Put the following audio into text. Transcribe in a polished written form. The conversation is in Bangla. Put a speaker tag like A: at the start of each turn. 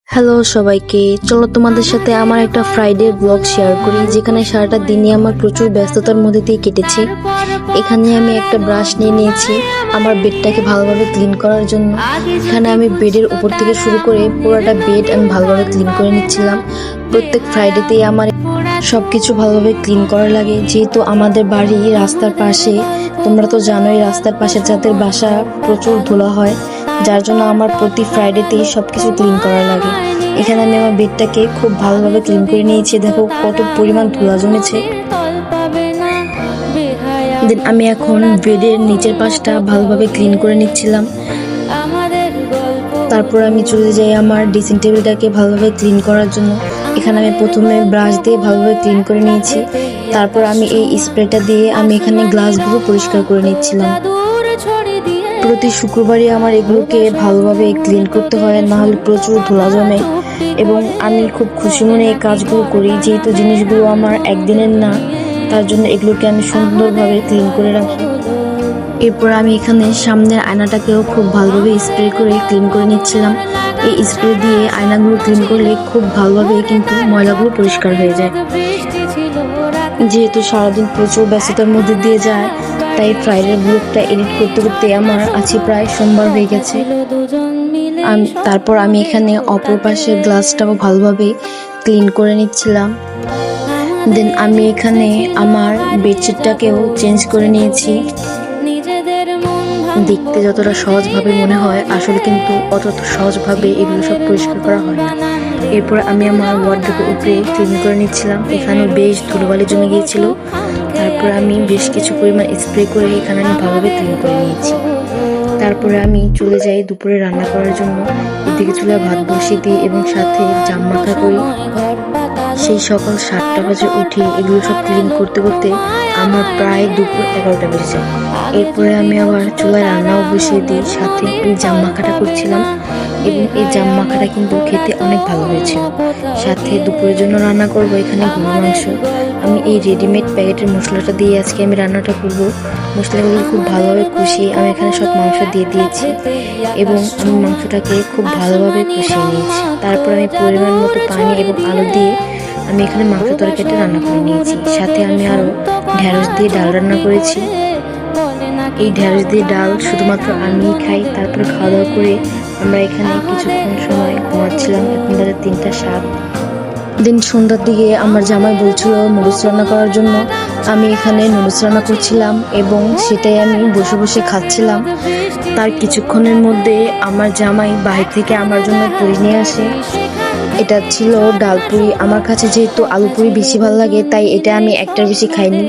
A: হ্যালো সবাইকে, চলো তোমাদের সাথে আমার একটা ফ্রাইডে ব্লগ শেয়ার করি, যেখানে সারাটা দিনই আমার প্রচুর ব্যস্ততার মধ্যে দিয়ে কেটেছে। এখানে আমি একটা ব্রাশ নিয়ে নিয়েছি আমার বেডটাকে ভালোভাবে ক্লিন করার জন্য। এখানে আমি বেডের উপর থেকে শুরু করে পুরোটা বেড আমি ভালোভাবে ক্লিন করে নিচ্ছিলাম। প্রত্যেক ফ্রাইডেতেই আমার সবকিছু ভালোভাবে ক্লিন করা লাগে, যেহেতু আমাদের বাড়ি রাস্তার পাশে। তোমরা তো জানোই রাস্তার পাশে যাদের বাসা প্রচুর ধুলা হয়, যার জন্য আমার প্রতি ফ্রাইডেতেই সবকিছু ক্লিন করা লাগে। এখানে আমি আমার বেডটাকে খুব ভালোভাবে ক্লিন করে নিয়েছি। দেখো কত পরিমাণ ধুলা জমেছে। দেন আমি এখন বেডের নিচের পাশটা ভালোভাবে ক্লিন করে নিচ্ছিলাম। তারপর আমি চলে যাই আমার ড্রেসিং টেবিলটাকে ভালোভাবে ক্লিন করার জন্য। এখানে আমি প্রথমে ব্রাশ দিয়ে ভালোভাবে ক্লিন করে নিয়েছি। তারপর আমি এই স্প্রেটা দিয়ে আমি এখানে গ্লাসগুলো পরিষ্কার করে নিচ্ছিলাম। প্রতি শুক্রবারই আমার এগুলোকে ভালোভাবে ক্লিন করতে হয়, না হলে প্রচুর ধুলা জমে। এবং আমি খুব খুশি মনে এই কাজগুলো করি, যেহেতু জিনিসগুলো আমার একদিনের না, তার জন্য এগুলোকে আমি সুন্দরভাবে ক্লিন করে রাখি। এরপর আমি এখানে সামনের আয়নাটাকেও খুব ভালোভাবে স্প্রে করে ক্লিন করে নিচ্ছিলাম। এই স্প্রে দিয়ে আয়নাগুলো ক্লিন করলে খুব ভালোভাবে কিন্তু ময়লাগুলো পরিষ্কার হয়ে যায়। যেহেতু সারাদিন প্রচুর ব্যস্ততার মধ্যে দিয়ে যায়, তাই ফ্রাইডে ব্লগটা এডিট করতে করতে আমার আছে প্রায় সোমবার হয়ে গেছে। তারপর আমি এখানে অপর পাশের গ্লাসটাও ভালোভাবে ক্লিন করে নিচ্ছিলাম। দেন আমি এখানে আমার বেডশিটটাকেও চেঞ্জ করে নিয়েছি। দেখতে যতটা সহজভাবে মনে হয়, আসলে কিন্তু অতটা সহজভাবে এগুলো সব পরিষ্কার করা হয় না। এরপর আমি আমার ওয়ার্ডরোবের উপরে ক্লিন করে নিচ্ছিলাম। এখানেও বেশ ধুলোবালি জমে গিয়েছিল। তারপর আমি বেশ কিছু পরিমাণ স্প্রে করে এখানে আমি ভালোভাবে ক্লিন করে নিয়েছি। তারপরে আমি চলে যাই দুপুরে রান্না করার জন্য। এদিকে চুলায় ভাত বসিয়ে দিই এবং সাথে জাম মাখা করি। সেই সকাল 7টা বাজে উঠে এগুলো সব ক্লিন করতে করতে আমার প্রায় দুপুর 11টা বেজে যায়। এরপরে আমি আবার চুলায় রান্নাও বসিয়ে দিই, সাথে এই জাম মাখাটা করছিলাম। এবং এই জাম মাখাটা কিন্তু খেতে অনেক ভালো হয়েছিল। সাথে দুপুরের জন্য রান্না করব এখানে গরুর মাংস। আমি এই রেডিমেড প্যাকেটের মশলাটা দিয়ে আজকে আমি রান্নাটা করব। মশলাগুলো খুব ভালোভাবে কষিয়ে আমি এখানে সব মাংস দিয়ে দিয়েছি এবং আমি মাংসটাকে খুব ভালোভাবে কষিয়ে নিয়েছি। তারপর আমি পরিমাণ মতো পানি এবং আলু দিয়ে আমি এখানে মাংস তরকারিটা রান্না করে নিয়েছি। সাথে আমি আরও ঢেঁড়স দিয়ে ডাল রান্না করেছি। এই ঢেঁড়স দিয়ে ডাল শুধুমাত্র আমিই খাই। তারপরে খাওয়া দাওয়া করে আমরা এখানে কিছুক্ষণ সময় ঘুমাচ্ছিলাম। এখন বাজে 3টা 7। দিন সন্ধ্যার দিকে আমার জামাই বলছিল নুডলস রান্না করার জন্য। আমি এখানে নুডলস রান্না করছিলাম এবং সেটাই আমি বসে বসে খাচ্ছিলাম। তার কিছুক্ষণের মধ্যে আমার জামাই বাইরে থেকে আমার জন্য পুরি নিয়ে আসে। এটা ছিল ডাল পুরি। আমার কাছে যেহেতু আলু পুরি বেশি ভালো লাগে, তাই এটা আমি একটার বেশি খাইনি।